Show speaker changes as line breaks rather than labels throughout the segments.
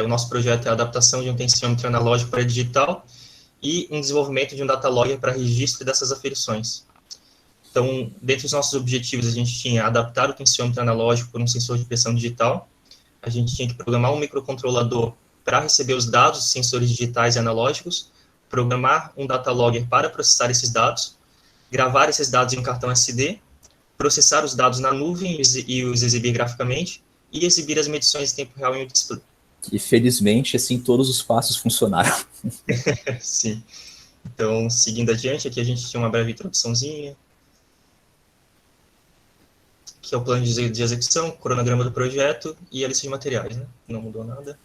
o nosso projeto é a adaptação de um tensiômetro analógico para digital e um desenvolvimento de um data logger para registro dessas aferições. Então, dentre os nossos objetivos, a gente tinha adaptar o tensiômetro analógico por um sensor de pressão digital, a gente tinha que programar um microcontrolador para receber os dados de sensores digitais e analógicos, programar um data logger para processar esses dados, gravar esses dados em um cartão SD, processar os dados na nuvem e os exibir graficamente, e exibir as medições em tempo real em um display.
E felizmente, assim, todos os passos funcionaram.
Sim. Então, seguindo adiante, aqui a gente tinha uma breve introduçãozinha, que é o plano de execução, cronograma do projeto e a lista de materiais, né? Não mudou nada.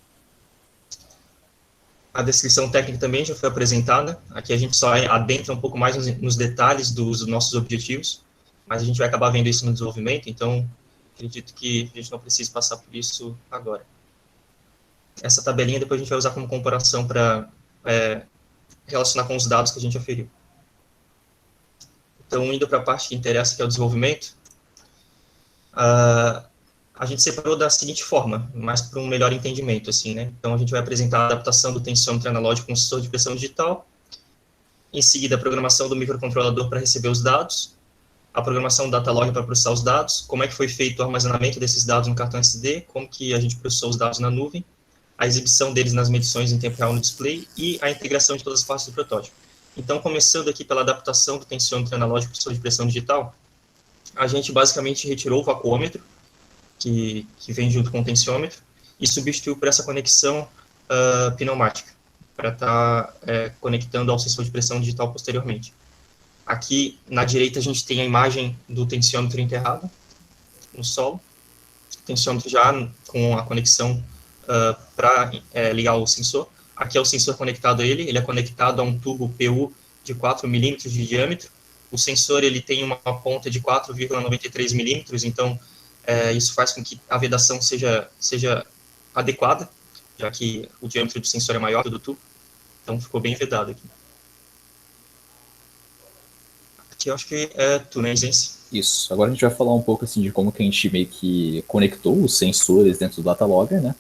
A descrição técnica também já foi apresentada. Aqui a gente só adentra um pouco mais nos detalhes dos nossos objetivos, mas a gente vai acabar vendo isso no desenvolvimento, então acredito que a gente não precisa passar por isso agora. Essa tabelinha depois a gente vai usar como comparação para relacionar com os dados que a gente aferiu. Então, indo para a parte que interessa, que é o desenvolvimento, a gente separou da seguinte forma, mais para um melhor entendimento, assim, né? Então, a gente vai apresentar a adaptação do tensiômetro analógico com sensor de pressão digital, em seguida, a programação do microcontrolador para receber os dados, a programação do data log para processar os dados, como é que foi feito o armazenamento desses dados no cartão SD, como que a gente processou os dados na nuvem, a exibição deles nas medições em tempo real no display e a integração de todas as partes do protótipo. Então, começando aqui pela adaptação do tensiômetro analógico para sensor de pressão digital, a gente basicamente retirou o vacuômetro, que vem junto com o tensiômetro, e substituiu por essa conexão pneumática, para estar conectando ao sensor de pressão digital posteriormente. Aqui, na direita, a gente tem a imagem do tensiômetro enterrado no solo, o tensiômetro já com a conexão para ligar o sensor. Aqui é o sensor conectado a ele é conectado a um tubo PU de 4 milímetros de diâmetro. O sensor ele tem uma ponta de 4,93 milímetros, então isso faz com que a vedação seja adequada, já que o diâmetro do sensor é maior que o do tubo. Então ficou bem vedado aqui. Aqui eu acho que é tudo, né, Zense?
Isso. Agora a gente vai falar um pouco assim de como que a gente meio que conectou os sensores dentro do data logger, né?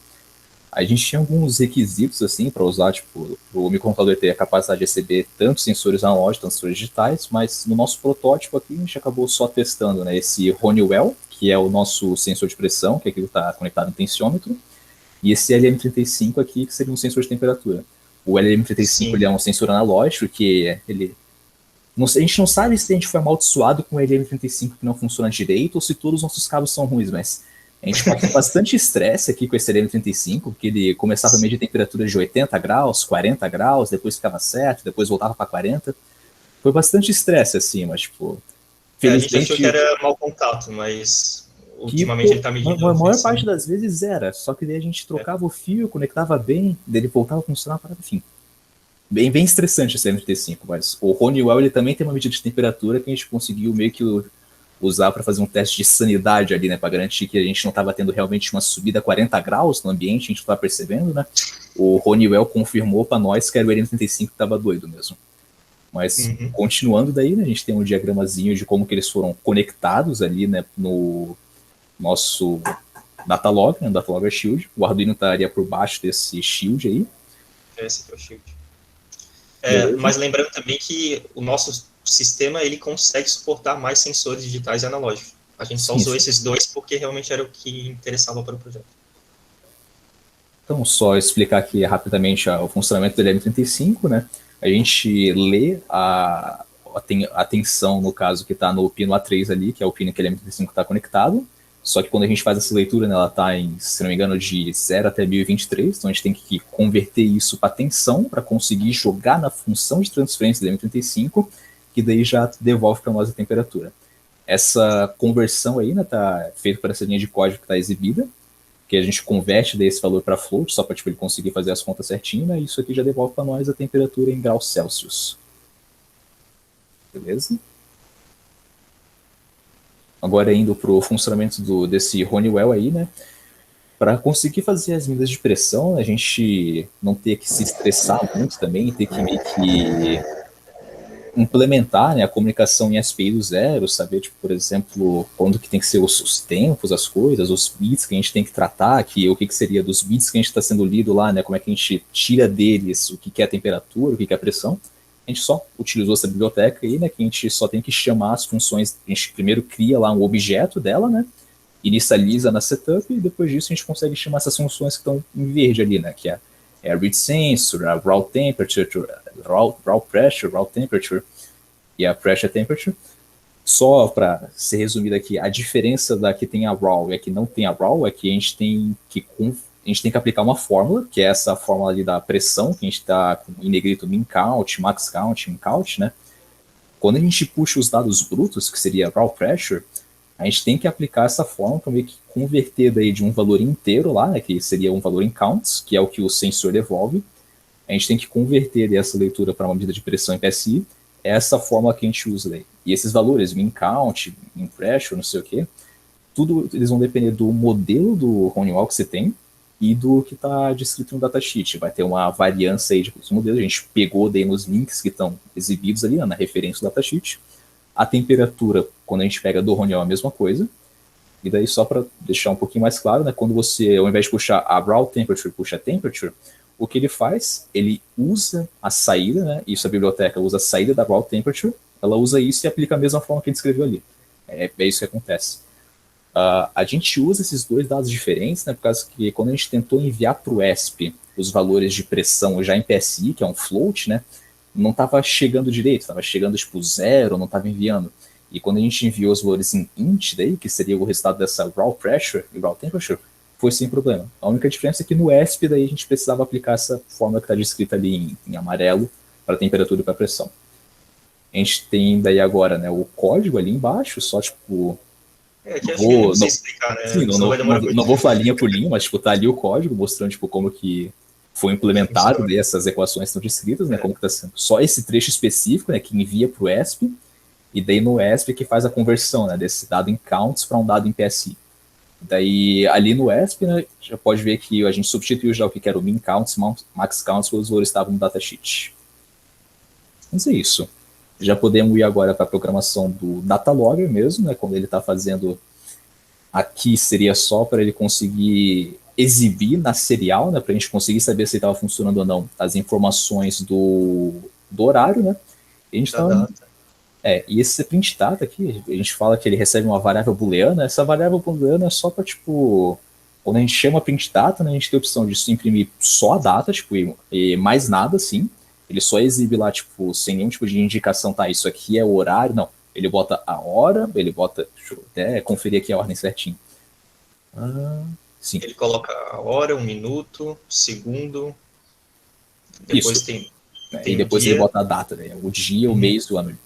A gente tinha alguns requisitos assim para usar, tipo, o microcontrolador ter a capacidade de receber tanto sensores analógicos, tanto sensores digitais, mas no nosso protótipo aqui a gente acabou só testando, né, esse Honeywell, que é o nosso sensor de pressão, que é aquilo que está conectado no tensiômetro, e esse LM35 aqui, que seria um sensor de temperatura. O LM35 ele é um sensor analógico que ele... a gente não sabe se a gente foi amaldiçoado com o LM35 que não funciona direito ou se todos os nossos cabos são ruins, mas a gente passou bastante estresse aqui com esse LM35, porque ele começava a medir temperaturas de 80 graus, 40 graus, depois ficava certo, depois voltava para 40. Foi bastante estresse, assim, mas, tipo...
felizmente... a gente achou que era mau contato, mas ultimamente ele tá medindo...
A maior parte das vezes era, só que daí a gente trocava o fio, conectava bem, daí ele voltava a funcionar, para enfim. Bem estressante esse LM35, mas o Honeywell ele também tem uma medida de temperatura que a gente conseguiu meio que usar para fazer um teste de sanidade ali, né, para garantir que a gente não estava tendo realmente uma subida a 40 graus no ambiente, a gente estava percebendo, né? O Honeywell confirmou para nós que era o LM35 que estava doido mesmo. Mas, continuando daí, né, a gente tem um diagramazinho de como que eles foram conectados ali, né, no nosso datalog, né, datalogger shield. O Arduino estaria por baixo desse shield aí.
Esse aqui é o shield. Mas lembrando também que o nosso sistema ele consegue suportar mais sensores digitais e analógicos. A gente só usou esses dois porque realmente era o que interessava para o projeto.
Então, só explicar aqui rapidamente o funcionamento do LM35, né? A gente lê a tensão, no caso, que está no pino A3 ali, que é o pino que o LM35 está conectado. Só que quando a gente faz essa leitura, né, ela está em, se não me engano, de 0 até 1023, então a gente tem que converter isso para tensão, para conseguir jogar na função de transferência do LM35, que daí já devolve para nós a temperatura. Essa conversão aí, né, tá feita por essa linha de código que está exibida, que a gente converte desse valor para float, só para tipo, ele conseguir fazer as contas certinho, né, e isso aqui já devolve para nós a temperatura em graus Celsius. Beleza? Agora indo para o funcionamento desse Honeywell aí, né? Para conseguir fazer as medidas de pressão, a gente não ter que se estressar muito também, ter que meio que implementar, né, a comunicação em SPI do zero, saber, tipo, por exemplo, quando que tem que ser os tempos, as coisas, os bits que a gente tem que tratar, o que seria dos bits que a gente está sendo lido lá, né, como é que a gente tira deles o que é a temperatura, o que é a pressão. A gente só utilizou essa biblioteca aí, né, que a gente só tem que chamar as funções, a gente primeiro cria lá um objeto dela, né, inicializa na setup e depois disso a gente consegue chamar essas funções que estão em verde ali, né, que é a read sensor, a raw temperature, raw pressure, raw temperature e a pressure temperature. Só para ser resumido aqui, a diferença da que tem a raw e a que não tem a raw é que a gente tem que aplicar uma fórmula, que é essa fórmula ali da pressão, que a gente está em negrito min count, max count, min count, né? Quando a gente puxa os dados brutos, que seria raw pressure, a gente tem que aplicar essa fórmula para meio que converter daí de um valor inteiro lá, né, que seria um valor em counts, que é o que o sensor devolve. A gente tem que converter essa leitura para uma medida de pressão em PSI, é essa fórmula que a gente usa daí. E esses valores, min count, min pressure, não sei o quê, tudo eles vão depender do modelo do Honeywell que você tem e do que está descrito no datasheet. Vai ter uma variância aí dos modelos, a gente pegou daí nos links que estão exibidos ali, né, na referência do datasheet. A temperatura, quando a gente pega do Honeywell, é a mesma coisa. E daí, só para deixar um pouquinho mais claro, né, quando você, ao invés de puxar a raw temperature, puxa a temperature, o que ele faz? Ele usa a saída, né, isso a biblioteca usa a saída da raw temperature, ela usa isso e aplica a mesma forma que a gente escreveu ali. É isso que acontece. A gente usa esses dois dados diferentes, né, por causa que quando a gente tentou enviar para o ESP os valores de pressão já em PSI, que é um float, né, não estava chegando direito, estava chegando tipo zero, não estava enviando. E quando a gente enviou os valores em int, daí, que seria o resultado dessa raw pressure e raw temperature, foi sem problema. A única diferença é que no ESP daí a gente precisava aplicar essa fórmula que está descrita ali em amarelo para temperatura e para pressão. A gente tem daí agora, né, o código ali embaixo, só tipo...
que acho que não precisa explicar, né?
Sim, não vou falar linha por linha, mas tipo, tá ali o código mostrando tipo, como que foi implementado, daí essas equações estão descritas, né, como que tá sendo. Só esse trecho específico, né, que envia para o ESP, e daí no ESP que faz a conversão, né, desse dado em counts para um dado em PSI. Daí ali no ESP, né, já pode ver que a gente substituiu já o que era o min counts, max counts, os valores estavam no datasheet. Mas é isso. Já podemos ir agora para a programação do datalogger mesmo, né, quando ele está fazendo... Aqui seria só para ele conseguir exibir na serial, né, para a gente conseguir saber se estava funcionando ou não, as informações do horário, né? E a gente e esse print data aqui, a gente fala que ele recebe uma variável booleana. Essa variável booleana é só para, tipo, quando a gente chama print data, né, a gente tem a opção de imprimir só a data, tipo, e mais nada, assim. Ele só exibe lá, tipo, sem nenhum tipo de indicação, tá, isso aqui é o horário, não. Ele bota a hora, ele bota... Deixa eu até conferir aqui a ordem certinho. Sim.
Ele coloca a hora, um minuto, segundo. Depois
isso.
tem
E depois
dia.
ele bota a data, né? O dia, o mês do ano.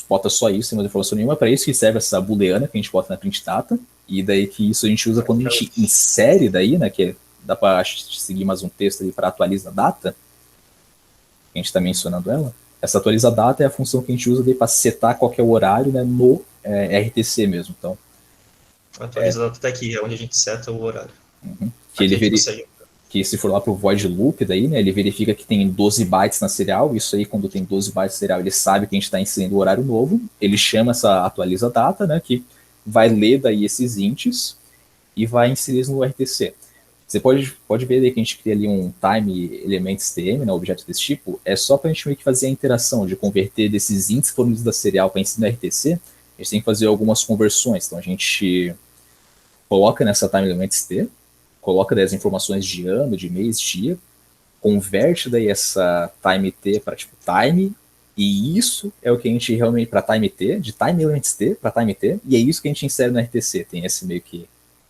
Bota só isso, sem mais informação nenhuma. Para isso que serve essa booleana que a gente bota na print data. E daí que isso a gente usa quando a gente insere daí, né? Que dá para seguir mais um texto ali para atualizar a data. A gente está mencionando ela. Essa atualiza data é a função que a gente usa para setar qual que é o horário, né, no RTC mesmo. Então,
atualiza data até aqui, é onde a gente seta o horário.
Que ele verifica que se for lá pro void loop daí, né, ele verifica que tem 12 bytes na serial. Isso aí, quando tem 12 bytes na serial, ele sabe que a gente está inserindo o horário novo. Ele chama essa atualiza data, né, que vai ler daí esses ints e vai inserir no RTC. Você pode ver aí que a gente cria ali um time elements TM, né, objeto desse tipo, é só para a gente meio que fazer a interação de converter desses ints fornecidos da serial para ensinar RTC. A gente tem que fazer algumas conversões. Então a gente coloca nessa time elements T, coloca daí as informações de ano, de mês, dia, converte daí essa time T para tipo time, e isso é o que a gente realmente, para time T, de time elements T para time T, e é isso que a gente insere no RTC. Tem esse meio que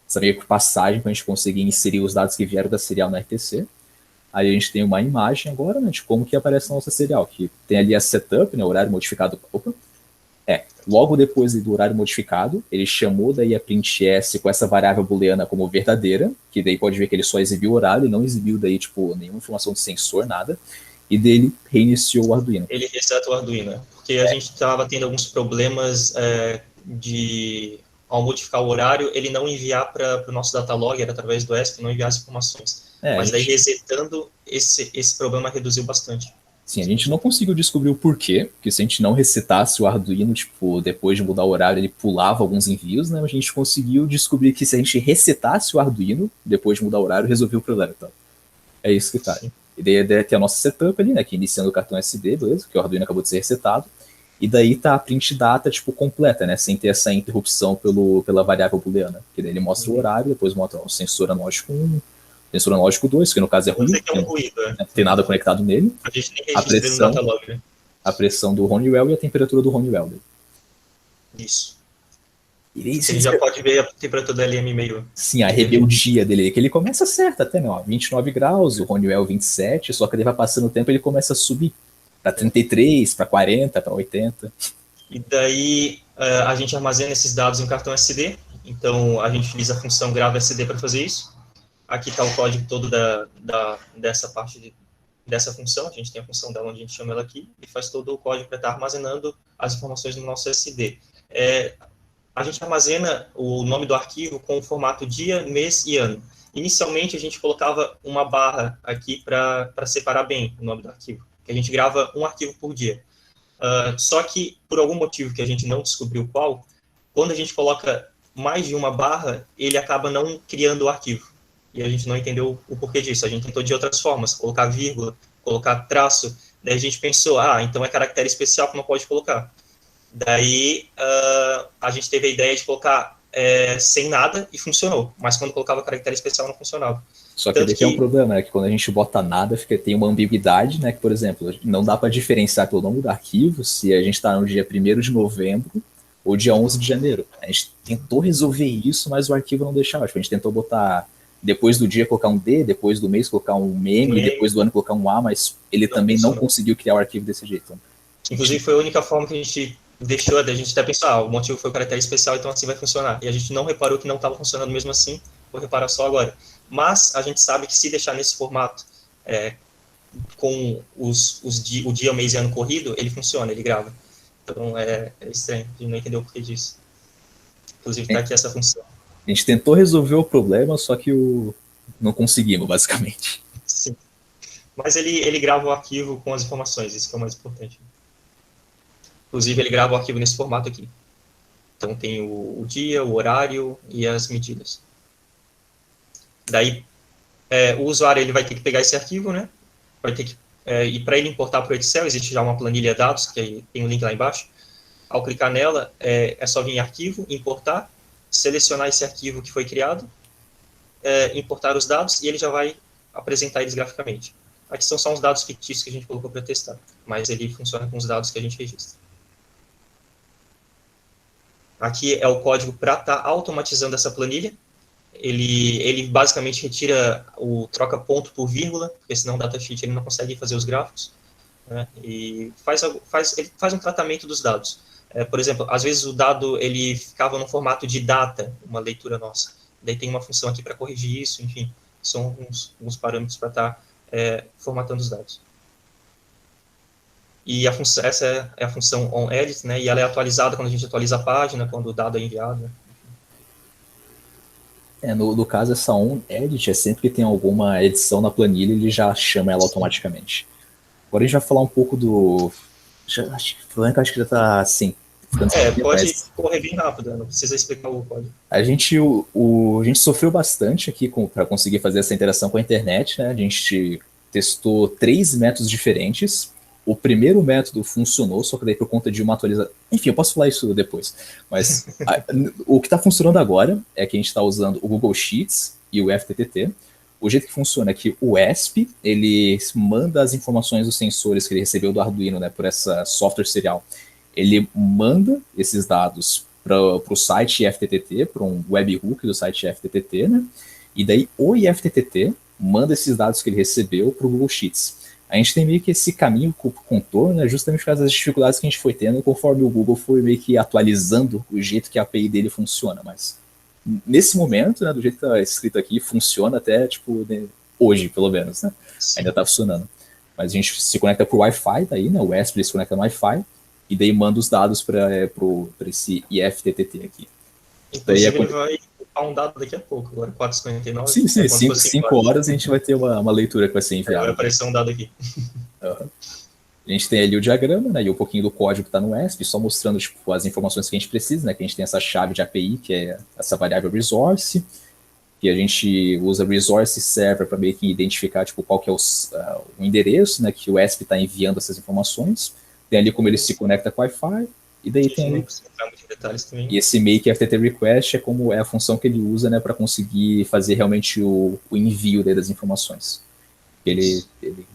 essa meio que passagem para a gente conseguir inserir os dados que vieram da serial no RTC. Aí a gente tem uma imagem agora, né, de como que aparece na nossa serial, que tem ali a setup, né, o horário modificado. Logo depois do horário modificado, ele chamou daí a print_s com essa variável booleana como verdadeira, que daí pode ver que ele só exibiu o horário e não exibiu daí, tipo, nenhuma informação de sensor, nada. E dele reiniciou o Arduino.
Ele reseta o Arduino, porque a gente estava tendo alguns problemas ao modificar o horário, ele não enviar para o nosso datalogger através do ESP, não enviar as informações. Mas daí resetando, esse problema reduziu bastante.
Sim, a gente não conseguiu descobrir o porquê, porque se a gente não resetasse o Arduino, tipo, depois de mudar o horário, ele pulava alguns envios, né? A gente conseguiu descobrir que se a gente resetasse o Arduino, depois de mudar o horário, resolvia o problema. Então, é isso que tá.
Sim.
E daí tem a nossa setup ali, né? Que iniciando o cartão SD, beleza? Que o Arduino acabou de ser resetado. E daí tá a print data, tipo, completa, né? Sem ter essa interrupção pela variável booleana. Que daí ele mostra o horário, depois mostra o sensor analógico 1, sensor analógico 2, que no caso é
Vou
ruim,
dizer que é um ruído,
não tem nada conectado nele.
A gente nem
A
registra ele no
pressão,
datalog, né?
a pressão do Honeywell e a temperatura do Honeywell.
Isso.
E daí,
Ele já pode ver a temperatura da LM meio...
sim, a rebeldia dele, que ele começa certo até, não, 29 graus, o Honeywell 27, só que ele vai passando o tempo ele começa a subir para 33, para 40, para 80.
E daí a gente armazena esses dados em um cartão SD, então a gente utiliza a função grava SD para fazer isso. Aqui está o código todo dessa parte dessa função, a gente tem a função dela onde a gente chama ela aqui, e faz todo o código para estar armazenando as informações no nosso SD. A gente armazena o nome do arquivo com o formato dia, mês e ano. Inicialmente, a gente colocava uma barra aqui para separar bem o nome do arquivo, que a gente grava um arquivo por dia. Só que, por algum motivo que a gente não descobriu qual, quando a gente coloca mais de uma barra, ele acaba não criando o arquivo. E a gente não entendeu o porquê disso. A gente tentou de outras formas, colocar vírgula, colocar traço. Daí a gente pensou, então é caractere especial que não pode colocar. Daí a gente teve a ideia de colocar sem nada e funcionou. Mas quando colocava caractere especial não funcionava.
Só que daqui é um problema, né? Que quando a gente bota nada, tem uma ambiguidade, né? Que, por exemplo, não dá para diferenciar pelo nome do arquivo se a gente está no dia 1º de novembro ou dia 11 de janeiro. A gente tentou resolver isso, mas o arquivo não deixava. Tipo, a gente tentou botar depois do dia colocar um D, depois do mês colocar um M, depois do ano colocar um A, mas ele também não conseguiu criar o arquivo desse jeito.
Inclusive, foi a única forma que a gente deixou, a gente até pensou, o motivo foi o caractere especial, então assim vai funcionar. E a gente não reparou que não estava funcionando mesmo assim, vou reparar só agora. Mas a gente sabe que se deixar nesse formato, com o dia, o mês e ano corrido, ele funciona, ele grava. Então é estranho, a gente não entendeu o porquê disso. Inclusive está aqui essa função.
A gente tentou resolver o problema, só que não conseguimos, basicamente.
Sim. Mas ele grava o arquivo com as informações, isso que é o mais importante. Inclusive, ele grava o arquivo nesse formato aqui. Então, tem o dia, o horário e as medidas. Daí, o usuário ele vai ter que pegar esse arquivo, né? Vai ter que, e para ele importar para o Excel, existe já uma planilha dados, que tem um link lá embaixo. Ao clicar nela, é só vir em arquivo, importar, selecionar esse arquivo que foi criado, importar os dados, e ele já vai apresentar eles graficamente. Aqui são só os dados fictícios que a gente colocou para testar, mas ele funciona com os dados que a gente registra. Aqui é o código para estar automatizando essa planilha. Ele basicamente retira troca ponto por vírgula, porque senão o datasheet ele não consegue fazer os gráficos, né? E ele faz um tratamento dos dados. Por exemplo, às vezes o dado ele ficava no formato de data, uma leitura nossa. Daí tem uma função aqui para corrigir isso, enfim, são alguns parâmetros para estar formatando os dados. E essa é a função onEdit, né? E ela é atualizada quando a gente atualiza a página, quando o dado é enviado, né?
No caso, essa onEdit é sempre que tem alguma edição na planilha, ele já chama ela automaticamente. Agora a gente vai falar um pouco do... acho que já tá assim.
Pode correr bem rápido, não precisa explicar o código.
A gente sofreu bastante aqui para conseguir fazer essa interação com a internet, né? A gente testou 3 métodos diferentes. O primeiro método funcionou, só que daí por conta de uma atualização... Enfim, eu posso falar isso depois. Mas o que está funcionando agora é que a gente está usando o Google Sheets e o FTTT. O jeito que funciona é que o ESP, ele manda as informações dos sensores que ele recebeu do Arduino, né, por essa software serial. Ele manda esses dados para o site IFTTT, para um webhook do site IFTTT, né? E daí o IFTTT manda esses dados que ele recebeu para o Google Sheets. A gente tem meio que esse caminho com contorno, né, justamente por causa das dificuldades que a gente foi tendo conforme o Google foi meio que atualizando o jeito que a API dele funciona. Mas nesse momento, né, do jeito que está escrito aqui, funciona até, tipo, hoje, pelo menos, né? Ainda está funcionando. Mas a gente se conecta por Wi-Fi, daí, né? O ESP se conecta no Wi-Fi e daí manda os dados para esse IFTTT aqui.
Inclusive, ele vai upar um dado daqui a pouco, agora 4h59.
Sim, 5 horas a gente vai ter uma leitura que vai ser enviada.
Vai aparecer um dado aqui.
Uhum. A gente tem ali o diagrama, né, e um pouquinho do código que está no ESP, só mostrando tipo, as informações que a gente precisa, né, que a gente tem essa chave de API, que é essa variável resource, que a gente usa resource server para meio que identificar tipo, qual que é o endereço, né, que o ESP está enviando essas informações. Tem ali como ele se conecta com o Wi-Fi, e daí
A gente
tem
não
ali.
precisa entrar muito em detalhes também.
E esse make FTP request é como é a função que ele usa, né, para conseguir fazer realmente o envio das informações. Ele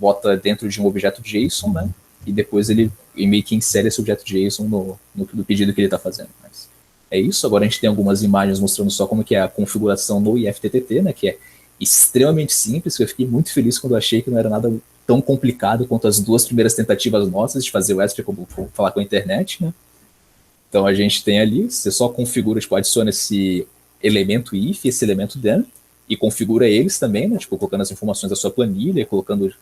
bota dentro de um objeto JSON, né, e depois ele meio que insere esse objeto JSON no pedido que ele está fazendo. Mas é isso. Agora a gente tem algumas imagens mostrando só como que é a configuração no IFTTT, né, que é extremamente simples. Eu fiquei muito feliz quando achei que não era nada tão complicado quanto as duas primeiras tentativas nossas de fazer o ESP como falar com a internet, né. Então a gente tem ali, você só configura, tipo, adiciona esse elemento if, esse elemento then, e configura eles também, né? Tipo, colocando as informações da sua planilha, colocando,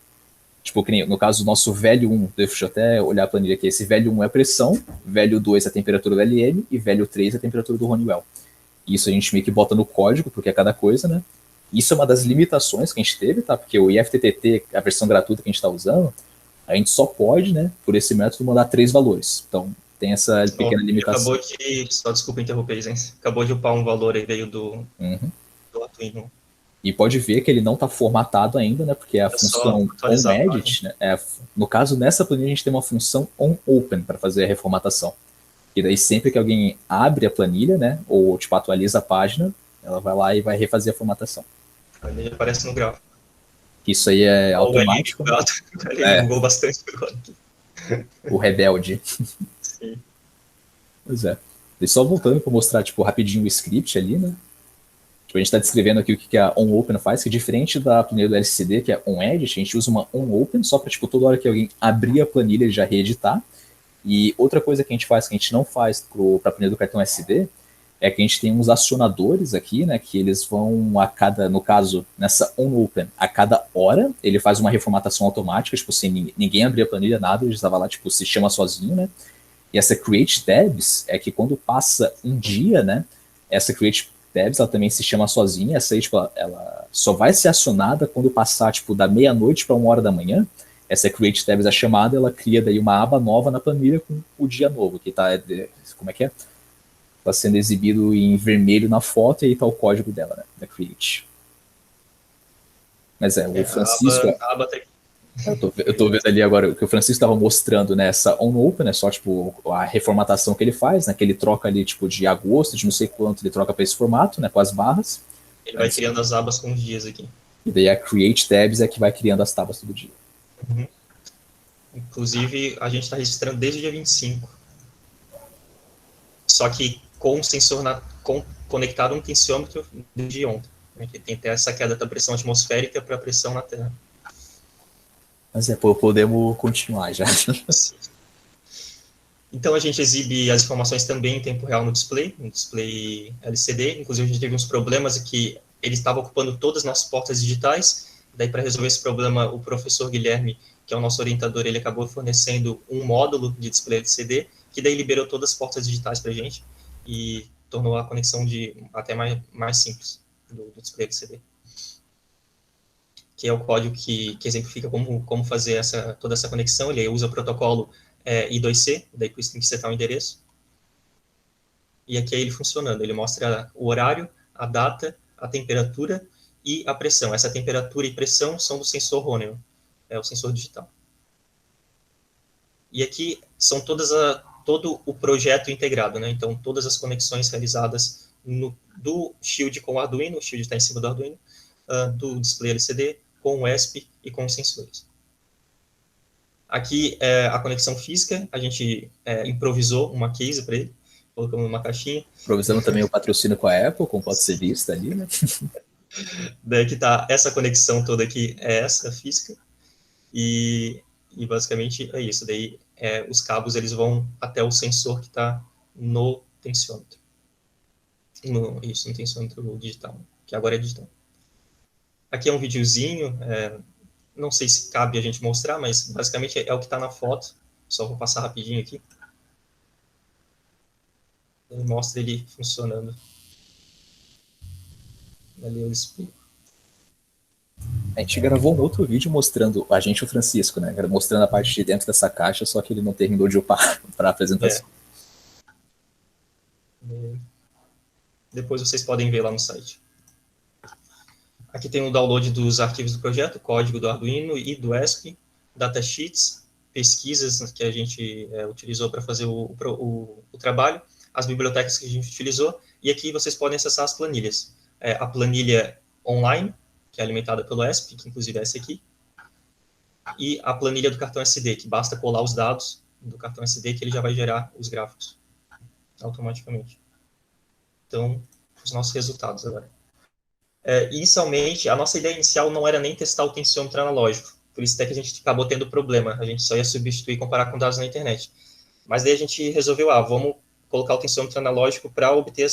tipo, que nem, no caso do nosso velho 1, deixa eu até olhar a planilha aqui, esse velho 1 é a pressão, velho 2 é a temperatura do LM e velho 3 é a temperatura do Honeywell. Isso a gente meio que bota no código, porque é cada coisa, né? Isso é uma das limitações que a gente teve, tá? Porque o IFTTT, a versão gratuita que a gente está usando, a gente só pode, né, por esse método, mandar 3 valores. Então, tem essa pequena limitação.
Acabou de, só desculpa interromper, gente. Acabou de upar um valor aí, veio
Uhum.
do Arduino.
E pode ver que ele não está formatado ainda, né? Porque a
É só
função
atualizar a página.
onEdit, né, no caso, nessa planilha a gente tem uma função onOpen para fazer a reformatação. E daí sempre que alguém abre a planilha, né, ou tipo atualiza a página, ela vai lá e vai refazer a formatação.
Ele aparece no gráfico.
Isso aí é
Ó, o LM
automático, né?
bugado. O LM
É,
bugou bastante agora.
o rebelde.
Sim.
Pois é. E só voltando para mostrar tipo rapidinho o script ali, né? Tipo, a gente está descrevendo aqui o que a onOpen faz, que diferente da planilha do LCD, que é onEdit, a gente usa uma onOpen só para, tipo, toda hora que alguém abrir a planilha, ele já reeditar. E outra coisa que a gente faz, que a gente não faz para a planilha do cartão SD, é que a gente tem uns acionadores aqui, né, que eles vão a cada, no caso, nessa onOpen, a cada hora, ele faz uma reformatação automática, tipo, sem ninguém abrir a planilha, nada, ele estava lá, tipo, se chama sozinho, né. E essa create tabs é que quando passa um dia, né, essa create tabs ela também se chama sozinha. Essa aí, tipo, ela só vai ser acionada quando passar, tipo, da meia-noite para 1 hora da manhã. Essa create tabs é chamada, ela cria daí uma aba nova na planilha com o dia novo, que tá, como é que é? Tá sendo exibido em vermelho na foto e aí tá o código dela, né, da create. Mas o Francisco,
A aba tá aqui.
eu tô vendo ali agora o que o Francisco estava mostrando nessa on-open, é só tipo a reformatação que ele faz, né? Que ele troca ali tipo de agosto, de não sei quanto, ele troca para esse formato, né? Com as barras.
Ele vai criando as abas com os dias aqui.
E daí a create tabs é que vai criando as tábuas todo dia.
Uhum. Inclusive, a gente está registrando desde o dia 25. Só que com o sensor conectado a um tensiômetro desde ontem. Que tem até essa queda da pressão atmosférica para a pressão na Terra.
Mas podemos continuar já.
Então a gente exibe as informações também em tempo real no display LCD. Inclusive a gente teve uns problemas que ele estava ocupando todas as nossas portas digitais. Daí para resolver esse problema, o professor Guilherme, que é o nosso orientador, ele acabou fornecendo um módulo de display LCD, que daí liberou todas as portas digitais para a gente e tornou a conexão até mais simples do display LCD. Que é o código que exemplifica como fazer toda essa conexão. Ele usa o protocolo I2C, daí por isso tem que setar o endereço. E aqui é ele funcionando. Ele mostra o horário, a data, a temperatura e a pressão. Essa temperatura e pressão são do sensor Honeywell, é o sensor digital. E aqui são todo o projeto integrado, né? Então, todas as conexões realizadas do Shield com o Arduino, o Shield está em cima do Arduino, do display LCD, com o ESP e com os sensores. Aqui é a conexão física, a gente improvisou uma case para ele, colocamos numa caixinha.
Improvisando também o patrocínio com a Apple, como pode ser visto ali, né?
Daí que tá essa conexão toda aqui, é essa física, e basicamente é isso. Daí os cabos eles vão até o sensor que está no tensiômetro. No tensiômetro digital, que agora é digital. Aqui é um videozinho, não sei se cabe a gente mostrar, mas basicamente é o que está na foto. Só vou passar rapidinho aqui. Ele mostra ele funcionando. Ali eu explico.
A gente gravou um outro vídeo mostrando, a gente e o Francisco, né? Mostrando a parte de dentro dessa caixa, só que ele não terminou de upar para a apresentação.
Depois vocês podem ver lá no site. Aqui tem o download dos arquivos do projeto, código do Arduino e do ESP, datasheets, pesquisas que a gente utilizou para fazer o trabalho, as bibliotecas que a gente utilizou, e aqui vocês podem acessar as planilhas. A planilha online, que é alimentada pelo ESP, que inclusive é essa aqui, e a planilha do cartão SD, que basta colar os dados do cartão SD que ele já vai gerar os gráficos automaticamente. Então, os nossos resultados agora. Inicialmente, a nossa ideia inicial não era nem testar o tensiômetro analógico, por isso até que a gente acabou tendo problema, a gente só ia substituir e comparar com dados na internet. Mas daí a gente resolveu, vamos colocar o tensiômetro analógico para obter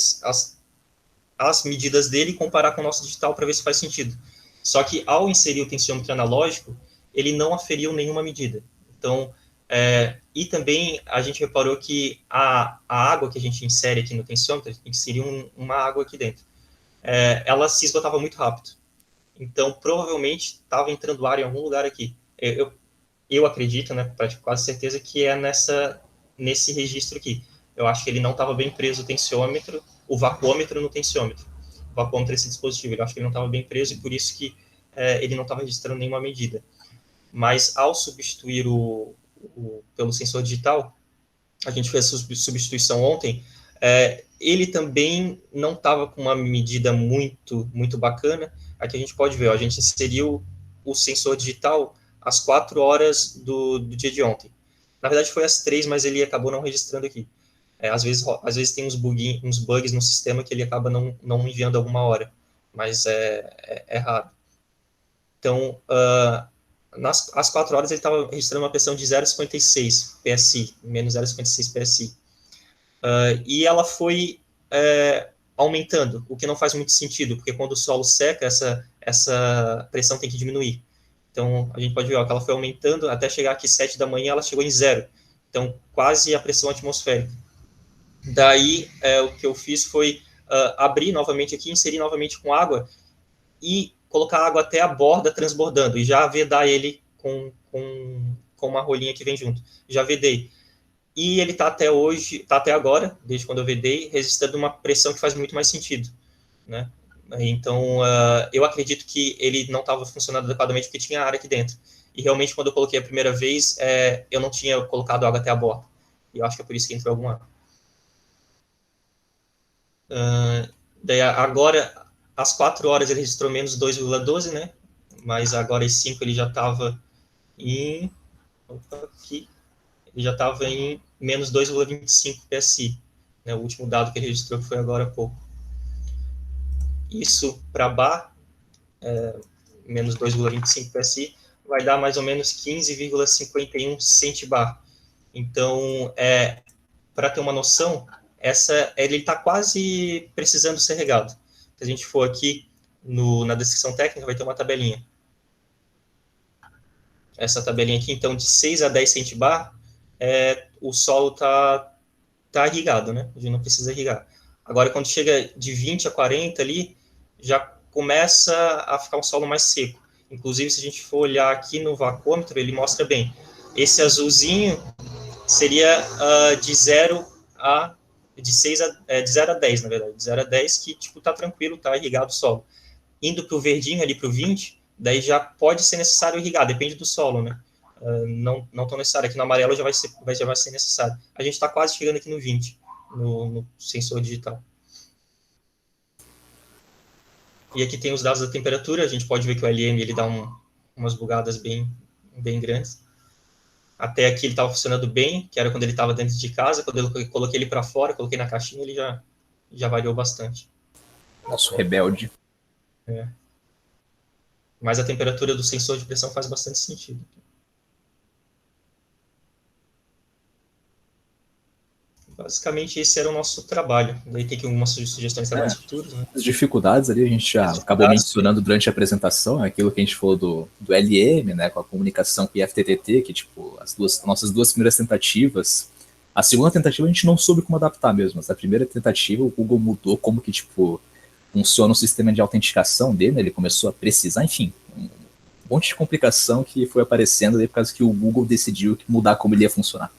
as medidas dele e comparar com o nosso digital para ver se faz sentido. Só que ao inserir o tensiômetro analógico, ele não aferiu nenhuma medida. Então, e também a gente reparou que a água que a gente insere aqui no tensiômetro, a gente inseriu uma água aqui dentro, ela se esgotava muito rápido. Então, provavelmente, estava entrando ar em algum lugar aqui. Eu acredito, né, com quase certeza, que é nesse registro aqui. Eu acho que ele não estava bem preso o tensiômetro, o vacuômetro no tensiômetro. O vacuômetro é esse dispositivo, eu acho que ele não estava bem preso e por isso que ele não estava registrando nenhuma medida. Mas ao substituir pelo sensor digital, a gente fez a substituição ontem, ele também não estava com uma medida muito, muito bacana. Aqui a gente pode ver, a gente inseriu o sensor digital às 4 horas do dia de ontem. Na verdade foi às 3, mas ele acabou não registrando aqui. Às vezes tem uns bugs no sistema que ele acaba não enviando alguma hora, mas é raro. Então, às 4 horas ele estava registrando uma pressão de 0,56 PSI, menos 0,56 PSI. E ela foi aumentando, o que não faz muito sentido, porque quando o solo seca, essa pressão tem que diminuir. Então, a gente pode ver que ela foi aumentando até chegar aqui 7 da manhã, ela chegou em 0. Então, quase a pressão atmosférica. Daí, o que eu fiz foi abrir novamente aqui, inserir novamente com água e colocar a água até a borda transbordando e já vedar ele com uma rolinha que vem junto. Já vedei. E ele está até agora, desde quando eu vedei, registrando uma pressão que faz muito mais sentido, né? Então, eu acredito que ele não estava funcionando adequadamente porque tinha ar aqui dentro. E realmente, quando eu coloquei a primeira vez, eu não tinha colocado água até a borda. E eu acho que é por isso que entrou algum ar. Daí, agora, às 4 horas, ele registrou menos 2,12, né? Mas agora, às 5, ele já estava em... Opa, aqui. Ele já estava em menos 2,25 PSI, né, o último dado que ele registrou que foi agora há pouco. Isso para bar, menos 2,25 PSI, vai dar mais ou menos 15,51 centibar. Então, para ter uma noção, ele está quase precisando ser regado. Se a gente for aqui na descrição técnica, vai ter uma tabelinha. Essa tabelinha aqui, então, de 6 a 10 centibar, o solo tá irrigado, né? A gente não precisa irrigar. Agora, quando chega de 20 a 40 ali, já começa a ficar um solo mais seco. Inclusive, se a gente for olhar aqui no vacuômetro, ele mostra bem. Esse azulzinho seria de 0 a 10, na verdade. De 0 a 10, que tipo, tá tranquilo, tá irrigado o solo. Indo para o verdinho, ali para o 20, daí já pode ser necessário irrigar, depende do solo, né? Não tão necessário. Aqui no amarelo já vai ser necessário. A gente está quase chegando aqui no 20, no sensor digital. E aqui tem os dados da temperatura. A gente pode ver que o LM ele dá umas bugadas bem grandes. Até aqui ele estava funcionando bem, que era quando ele estava dentro de casa. Quando eu coloquei ele para fora, coloquei na caixinha, ele já variou bastante.
Nosso rebelde.
Mas a temperatura do sensor de pressão faz bastante sentido. Basicamente, esse era o nosso trabalho. Daí tem algumas sugestões de trabalhos futuros. Né?
As dificuldades ali a gente já acabou mencionando durante a apresentação, aquilo que a gente falou do LM, né, com a comunicação com o IFTTT, que tipo, nossas duas primeiras tentativas. A segunda tentativa a gente não soube como adaptar mesmo, mas a primeira tentativa o Google mudou como que tipo funciona o sistema de autenticação dele, né, ele começou a precisar, enfim, monte de complicação que foi aparecendo aí por causa que o Google decidiu mudar como ele ia funcionar.